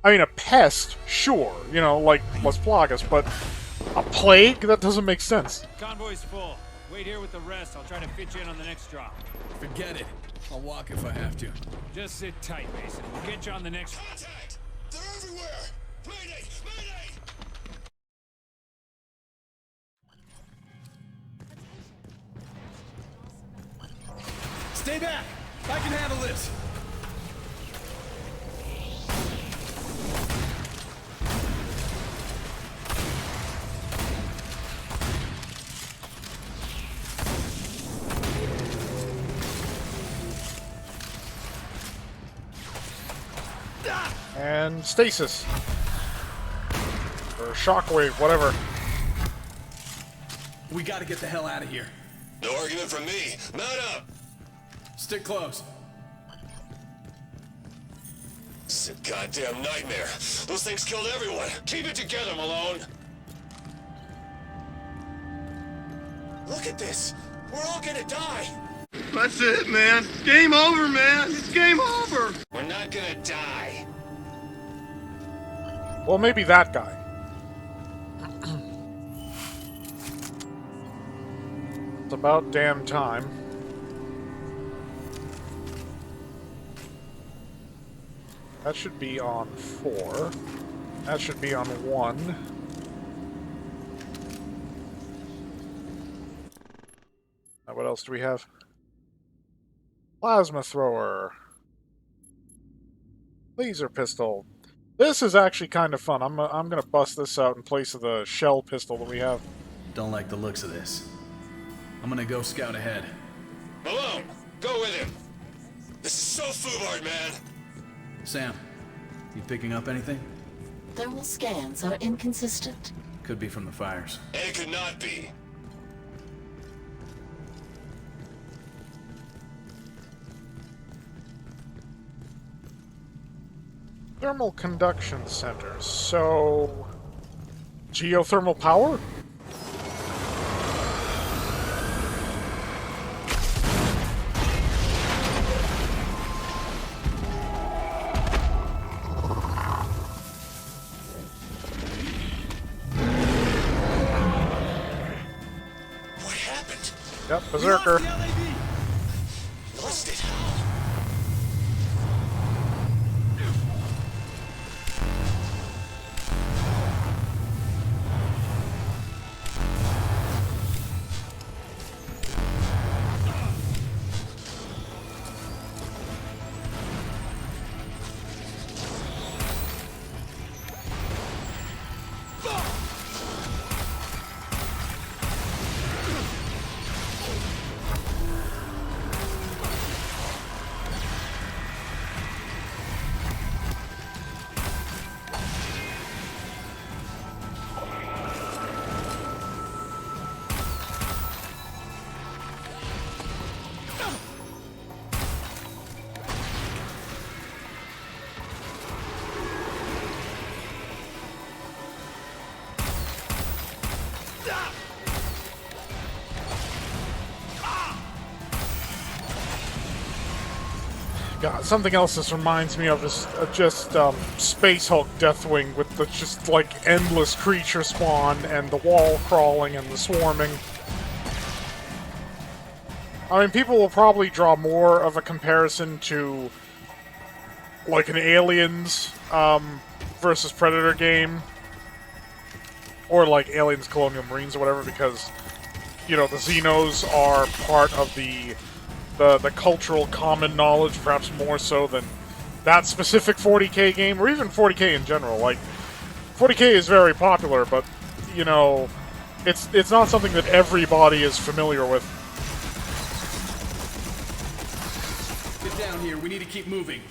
I mean, a pest, sure, you know, like Las Plagas, but a plague? That doesn't make sense. Convoy's full. Wait here with the rest. I'll try to fit you in on the next drop. Forget it. I'll walk if I have to. Just sit tight, Mason. We'll get you on the next... Contact! They're everywhere! Mayday! Mayday! Stay back! I can handle this! And stasis. Or shockwave, whatever. We gotta get the hell out of here. No argument from me. Mount up! Stick close. It's a goddamn nightmare. Those things killed everyone. Keep it together, Malone. Look at this. We're all gonna die. That's it, man. Game over, man. It's game over. We're not gonna die. Well, maybe that guy. It's about damn time. That should be on 4. That should be on 1. Now, what else do we have? Plasma thrower. Laser pistol. This is actually kind of fun. I'm gonna bust this out in place of the shell pistol that we have. Don't like the looks of this. I'm gonna go scout ahead. Malone, go with him. This is so foolhardy, man. Sam, you picking up anything? Thermal scans are inconsistent. Could be from the fires. And it could not be. Thermal conduction center. So, geothermal power? What happened? Yep, berserker. Lost it. God, something else this reminds me of is just Space Hulk Deathwing with the just like endless creature spawn and the wall crawling and the swarming. I mean, people will probably draw more of a comparison to like an Aliens versus Predator game, or like Aliens Colonial Marines or whatever, because you know the Xenos are part of the cultural common knowledge, perhaps more so than that specific 40k game, or even 40k in general. Like, 40k is very popular, but, you know, it's not something that everybody is familiar with. Get down here, we need to keep moving.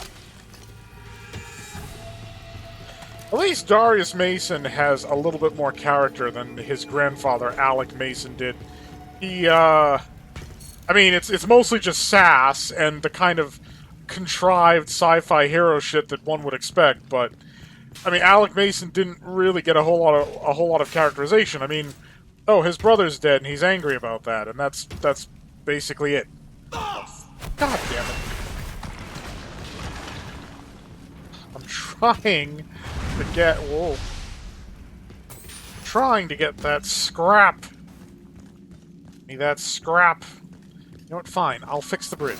At least Darius Mason has a little bit more character than his grandfather, Alec Mason, did. He, I mean, it's mostly just sass and the kind of contrived sci-fi hero shit that one would expect, but I mean, Alec Mason didn't really get a whole lot of characterization. I mean, oh, his brother's dead and he's angry about that, and that's basically it. God damn it. I'm trying to get... Whoa. Trying to get that scrap. Need that scrap. You know what? Fine. I'll fix the bridge.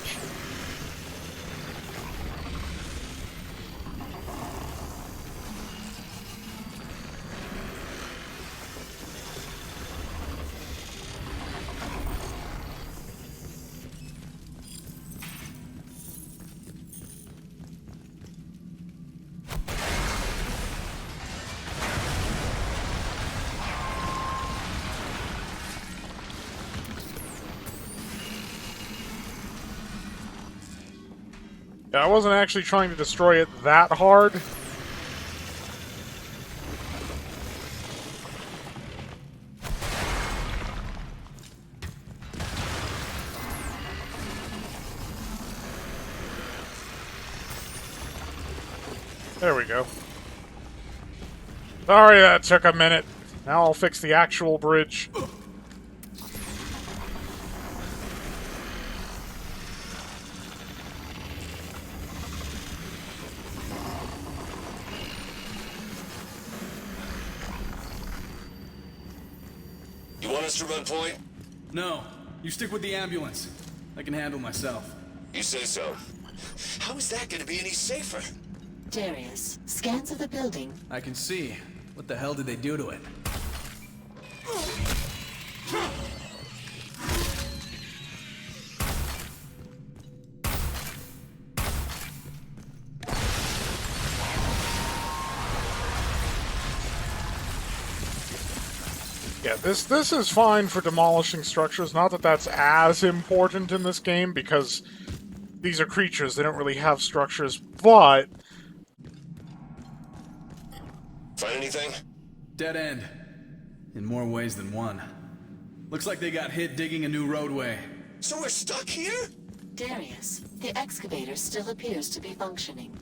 Yeah, I wasn't actually trying to destroy it that hard. There we go. Sorry that took a minute. Now I'll fix the actual bridge. You want us to run point? No, you stick with the ambulance. I can handle myself. You say so. How is that gonna be any safer? Darius, scans of the building. I can see. What the hell did they do to it? Yeah, this is fine for demolishing structures. Not that that's as important in this game, because these are creatures. They don't really have structures, but... Find anything? Dead end. In more ways than one. Looks like they got hit digging a new roadway. So we're stuck here? Darius, the excavator still appears to be functioning.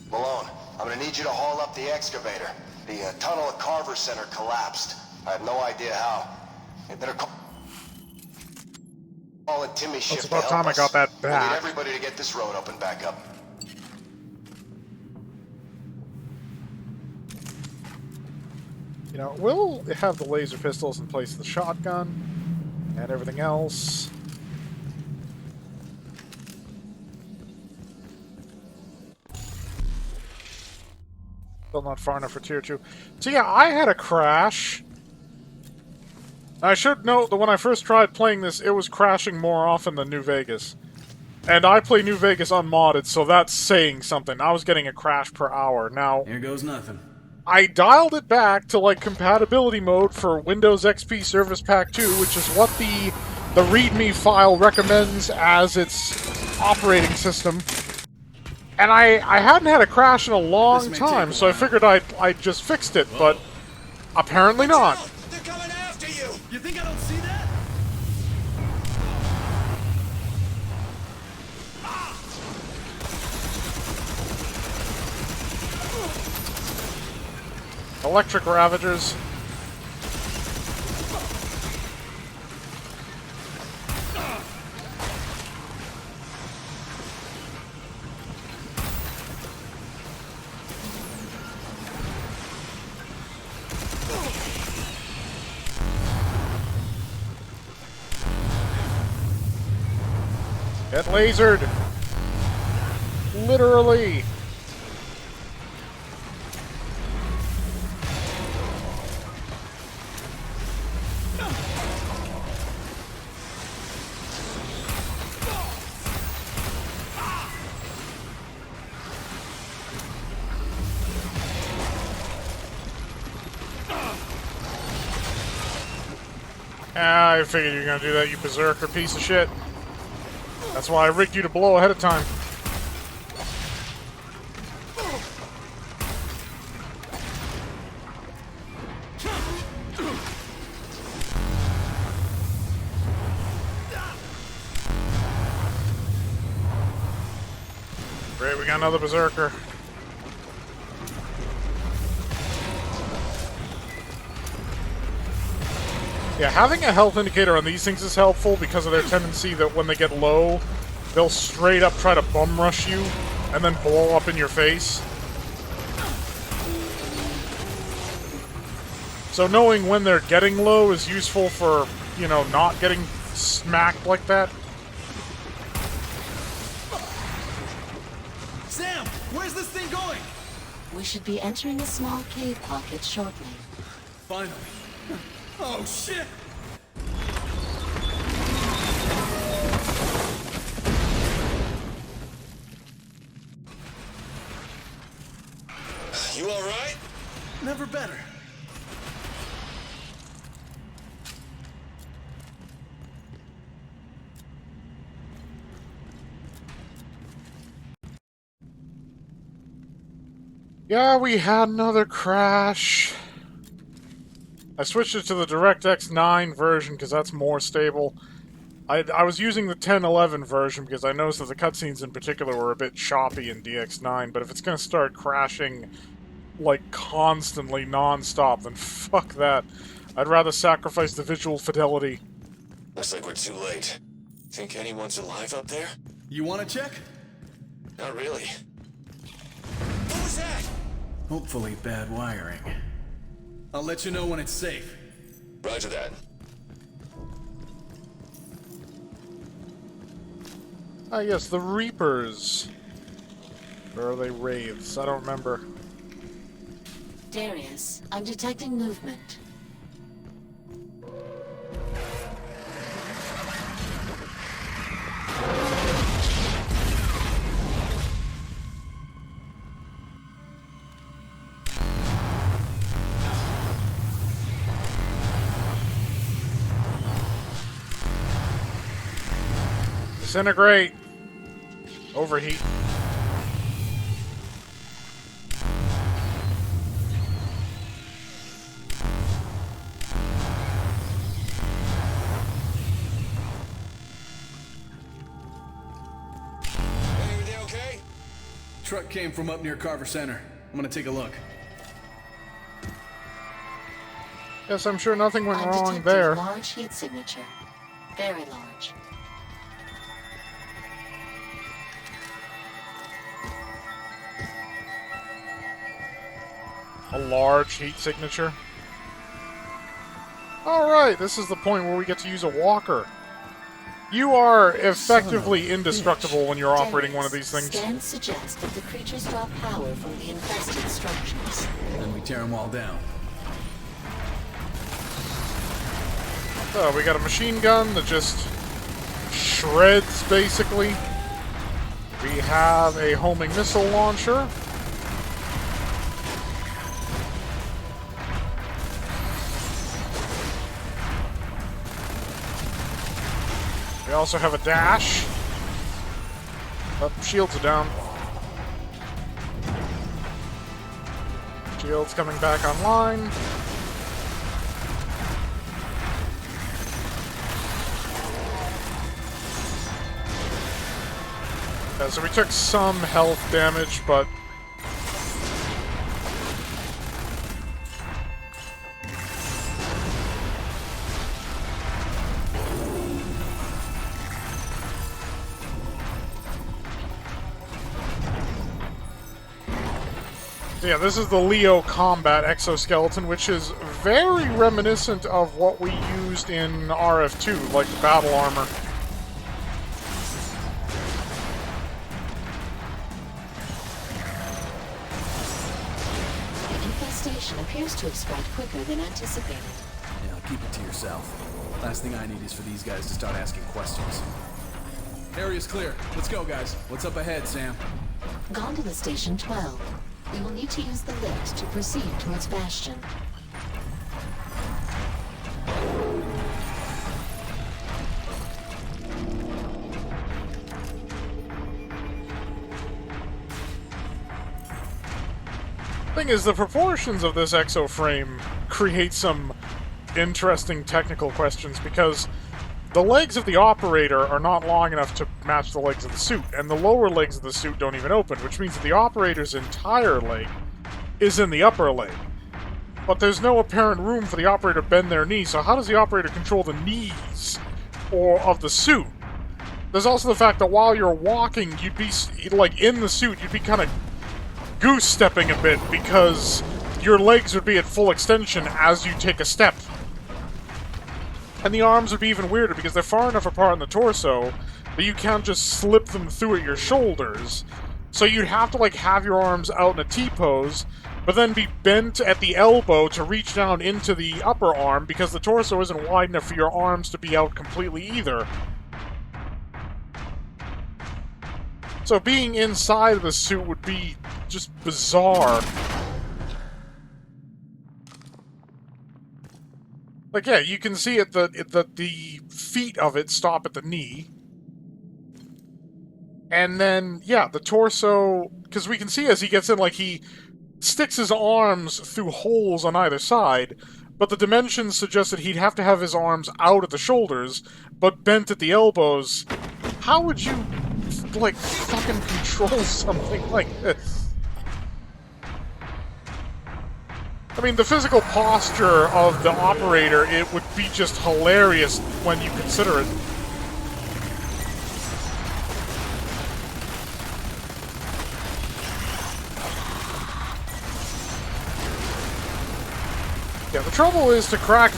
Malone, I'm gonna need you to haul up the excavator. The tunnel at Carver Center collapsed. I have no idea how. You better call it Timmy's shift. It's about time I got that We need back. everybody to get this road open back up. You know, we'll have the laser pistols in place of the shotgun and everything else. Still not far enough for tier 2. So yeah, I had a crash. I should note that when I first tried playing this, it was crashing more often than New Vegas. And I play New Vegas unmodded, so that's saying something. I was getting a crash per hour. Now, Here goes nothing. I dialed it back to, like, compatibility mode for Windows XP Service Pack 2, which is what the README file recommends as its operating system. And I hadn't had a crash in a long This may time, take a so I while. figured I'd just fixed it, but apparently not. They're coming after you! You think I don't see that? Electric Ravagers. Get lasered! Literally! Ah, I figured you were gonna do that, you berserker piece of shit. That's why I rigged you to blow ahead of time. Great, we got another berserker. Yeah, having a health indicator on these things is helpful because of their tendency that when they get low, they'll straight up try to bum rush you. and then blow up in your face. So knowing when they're getting low is useful for, you know, not getting smacked like that. Sam, where's this thing going? We should be entering a small cave pocket shortly. Finally. Oh, shit! You all right? Never better. Yeah, we had another crash. I switched it to the DirectX 9 version because that's more stable. I was using the 1011 version because I noticed that the cutscenes in particular were a bit choppy in DX9, but if it's going to start crashing, like, constantly, non-stop, then fuck that. I'd rather sacrifice the visual fidelity. Looks like we're too late. Think anyone's alive up there? You want to check? Not really. What was that? Hopefully bad wiring. I'll let you know when it's safe. Roger that. Ah, yes, the Reapers. Or are they Wraiths? I don't remember. Darius, I'm detecting movement. Disintegrate. Overheat. Everything okay? Truck came from up near Carver Center. I'm gonna take a look. Yes, I'm sure nothing went I'm wrong detecting there. large heat signature. Very large. A large heat signature. Alright, this is the point where we get to use a walker. You are effectively indestructible when you're operating one of these things. Scans suggest that the creatures draw power from the infested structures. Then we tear them all down. So, we got a machine gun that just shreds, basically. We have a homing missile launcher. We also have a dash. Oh, shields are down. Shields coming back online. So we took some health damage, but yeah, this is the Leo Combat Exoskeleton, which is very reminiscent of what we used in RF2, like the battle armor. The infestation appears to have spread quicker than anticipated. Yeah, keep it to yourself. Last thing I need is for these guys to start asking questions. Area's clear. Let's go, guys. What's up ahead, Sam? Gondola Station 12. We will need to use the lift to proceed towards Bastion. Thing is, the proportions of this exoframe create some interesting technical questions because the legs of the operator are not long enough to match the legs of the suit, and the lower legs of the suit don't even open, which means that the operator's entire leg is in the upper leg. But there's no apparent room for the operator to bend their knees, so how does the operator control the knees or of the suit? There's also the fact that while you're walking, you'd be, like, in the suit, you'd be kind of goose-stepping a bit because your legs would be at full extension as you take a step. And the arms would be even weirder because they're far enough apart in the torso that you can't just slip them through at your shoulders. So you'd have to, like, have your arms out in a T-pose, but then be bent at the elbow to reach down into the upper arm because the torso isn't wide enough for your arms to be out completely either. So being inside of the suit would be just bizarre. Like, yeah, you can see it, the feet of it stop at the knee. And then, yeah, the torso, because we can see as he gets in, like, he sticks his arms through holes on either side, but the dimensions suggest that he'd have to have his arms out at the shoulders, but bent at the elbows. How would you, like, fucking control something like this? I mean, the physical posture of the operator, it would be just hilarious when you consider it. Yeah, the trouble is to crack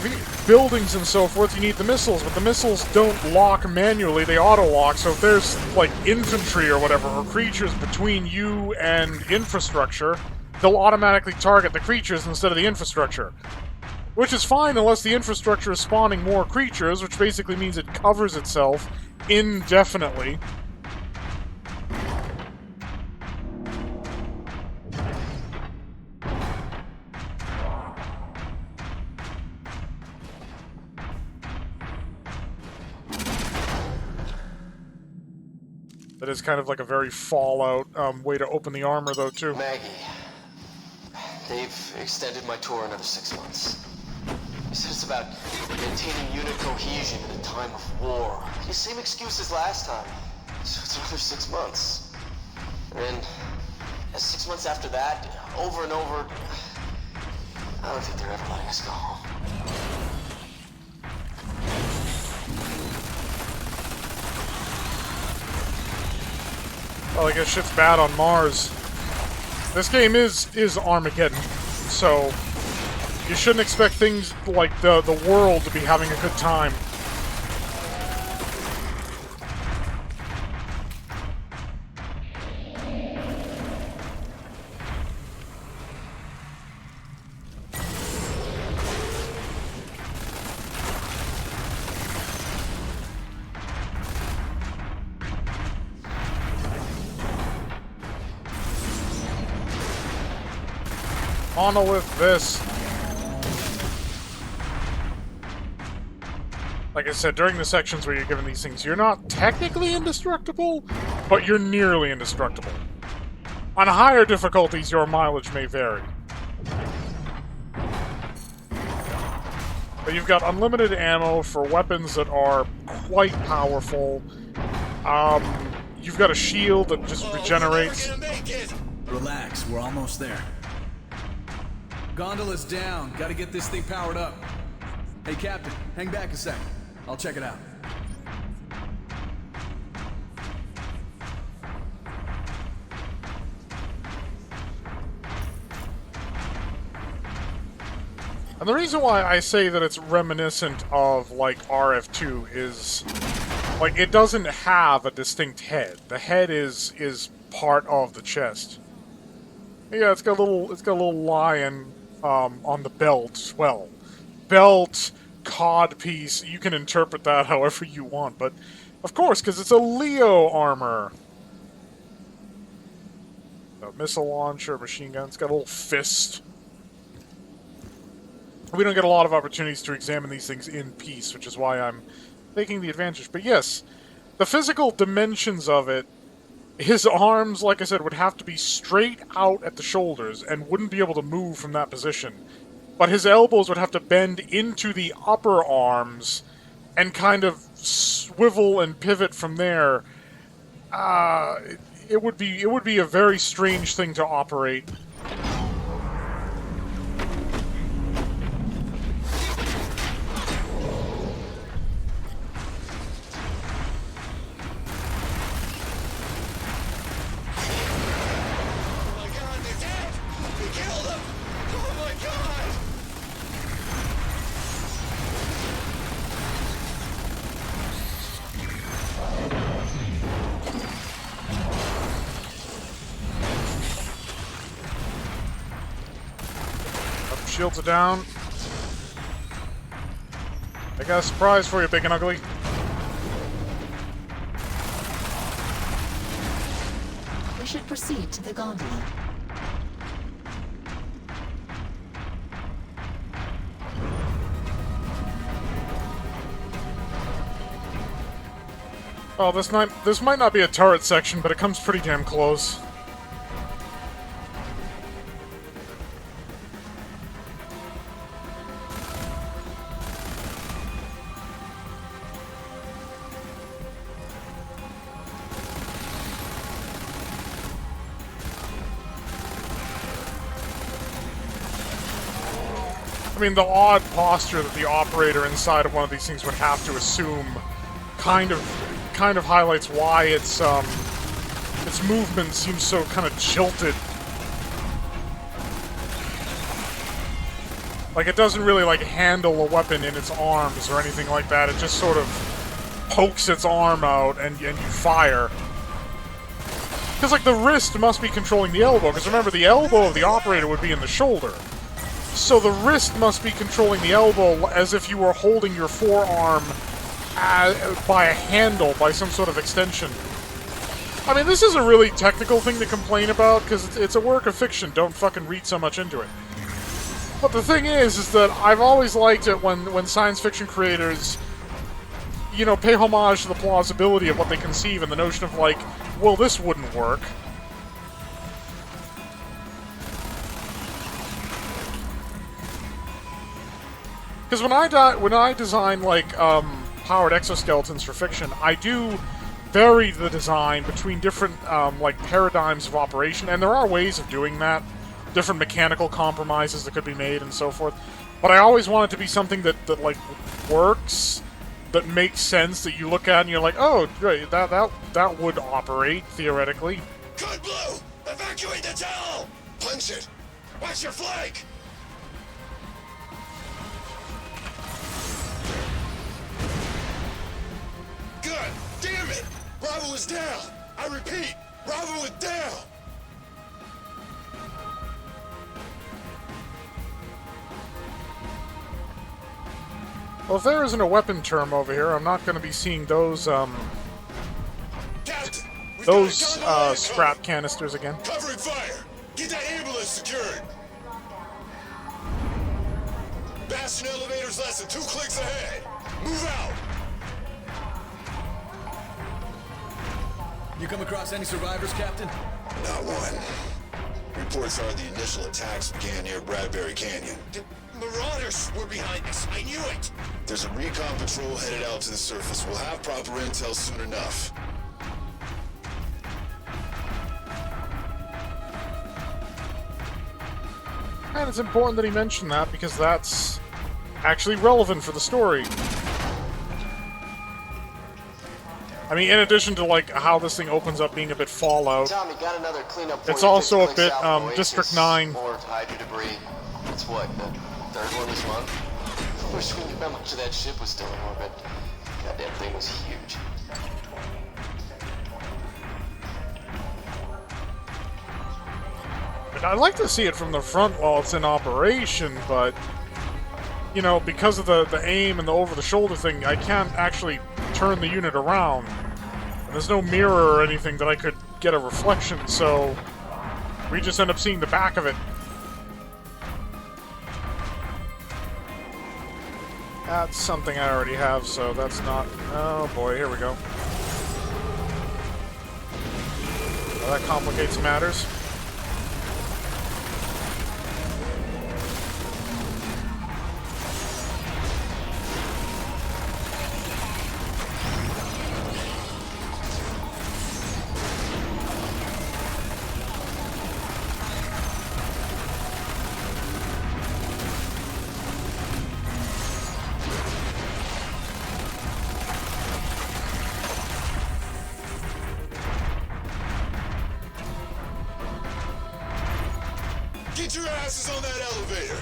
buildings and so forth, you need the missiles, but the missiles don't lock manually, they auto-lock, so if there's, like, infantry or whatever, or creatures between you and infrastructure, they'll automatically target the creatures instead of the infrastructure. Which is fine unless the infrastructure is spawning more creatures, which basically means it covers itself indefinitely. That is kind of like a very Fallout way to open the armor, though, too. Maggie, they've extended my tour another 6 months. They said it's about maintaining unit cohesion in a time of war. The same excuses last time. So it's another 6 months. And then 6 months after that, over and over. I don't think they're ever letting us go home. Well, I guess shit's bad on Mars. This game is Armageddon, so you shouldn't expect things like the world to be having a good time. Monolith this. Like I said, during the sections where you're given these things, you're not technically indestructible, but you're nearly indestructible. On higher difficulties, your mileage may vary. But you've got unlimited ammo for weapons that are quite powerful. You've got a shield that just regenerates. Relax, we're almost there. Gondola's down. Gotta get this thing powered up. Hey, Captain, hang back a sec. I'll check it out. And the reason why I say that it's reminiscent of, like, RF2 is, like, it doesn't have a distinct head. The head is part of the chest. Yeah, it's got a little lion on the belt. Well, belt, codpiece, you can interpret that however you want, but of course, because it's a Leo armor. A missile launcher, machine gun, it's got a little fist. We don't get a lot of opportunities to examine these things in peace, which is why I'm taking the advantage. But yes, the physical dimensions of it, his arms, like I said, would have to be straight out at the shoulders and wouldn't be able to move from that position. But his elbows would have to bend into the upper arms and kind of swivel and pivot from there. It would be a very strange thing to operate. Shields are down. I got a surprise for you, big and ugly. We should proceed to the gondola. Oh, this might not be a turret section, but it comes pretty damn close. I mean, the odd posture that the operator inside of one of these things would have to assume kind of highlights why its movement seems so kind of jilted. Like, it doesn't really, like, handle a weapon in its arms or anything like that. It just sort of pokes its arm out and you fire. Because, like, the wrist must be controlling the elbow. Because remember, the elbow of the operator would be in the shoulder. So the wrist must be controlling the elbow as if you were holding your forearm by a handle, by some sort of extension. I mean, this is a really technical thing to complain about, because it's a work of fiction. Don't fucking read so much into it. But the thing is that I've always liked it when science fiction creators, you know, pay homage to the plausibility of what they conceive and the notion of, like, well, this wouldn't work. Because when I design, like, powered exoskeletons for fiction, I do vary the design between different, like, paradigms of operation, and there are ways of doing that. Different mechanical compromises that could be made and so forth. But I always want it to be something that like, works, that makes sense, that you look at and you're like, oh, great, that would operate, theoretically. Code Blue! Evacuate the tunnel! Punch it! Watch your flank! Good! Damn it! Bravo is down! I repeat, Bravo is down! Well, if there isn't a weapon term over here, I'm not going to be seeing those, Captain, scrap canisters again. Covering fire! Get that ambulance secured! Bastion elevator's less than 2 clicks ahead! Move out! You come across any survivors, Captain? Not one. Reports are the initial attacks began near Bradbury Canyon. The Marauders were behind us. I knew it. There's a recon patrol headed out to the surface. We'll have proper intel soon enough. And it's important that he mentioned that, because that's actually relevant for the story. I mean, in addition to, like, how this thing opens up being a bit Fallout, Tommy, got another cleanup it's for you also a 50 bit, clicks south of District Oasis. 9. More hydro debris. It's what, the third one this month? I wish we knew how much of that ship was still in orbit. Goddamn thing was huge. I'd like to see it from the front while it's in operation, but, you know, because of the aim and the over-the-shoulder thing, I can't actually turn the unit around. And there's no mirror or anything that I could get a reflection, so we just end up seeing the back of it. That's something I already have, so that's not... Oh boy, here we go. Well, that complicates matters. Get your asses on that elevator!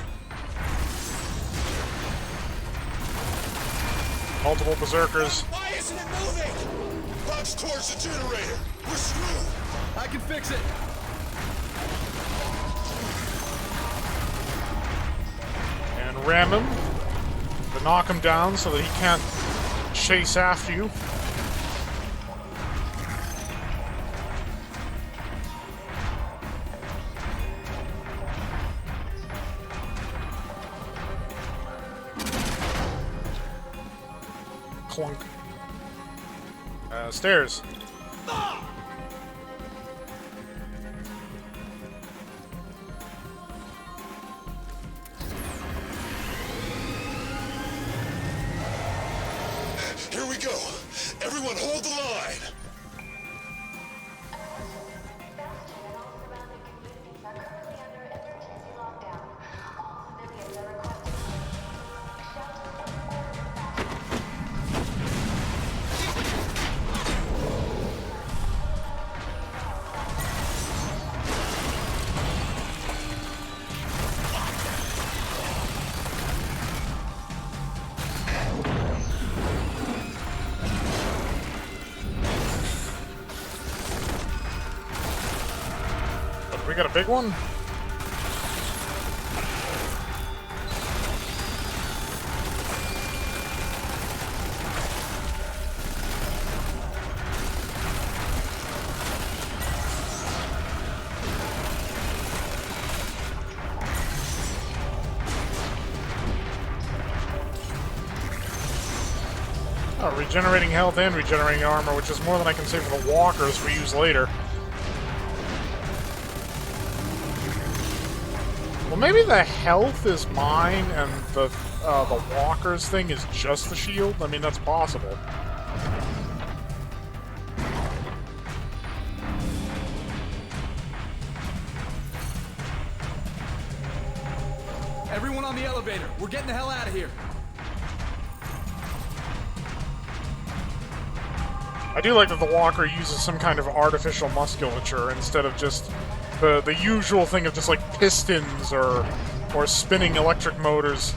Multiple berserkers. Why isn't it moving? Punch towards the generator. We're screwed. I can fix it. ram him to knock him down so that he can't chase after you. Clunk. Stairs. Here we go. Everyone hold the line. We got a big one? Oh, regenerating health and regenerating armor, which is more than I can say for the walkers we use later. Well, maybe the health is mine and the walkers thing is just the shield? I mean, that's possible. Everyone on the elevator. We're getting the hell out of here. I do like that the walker uses some kind of artificial musculature instead of just the usual thing of just like pistons or spinning electric motors.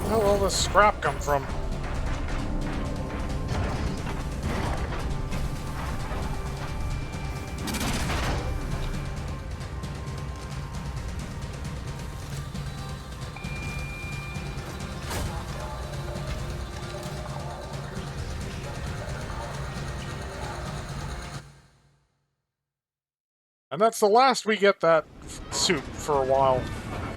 Where did all this scrap come from? And that's the last we get that suit for a while.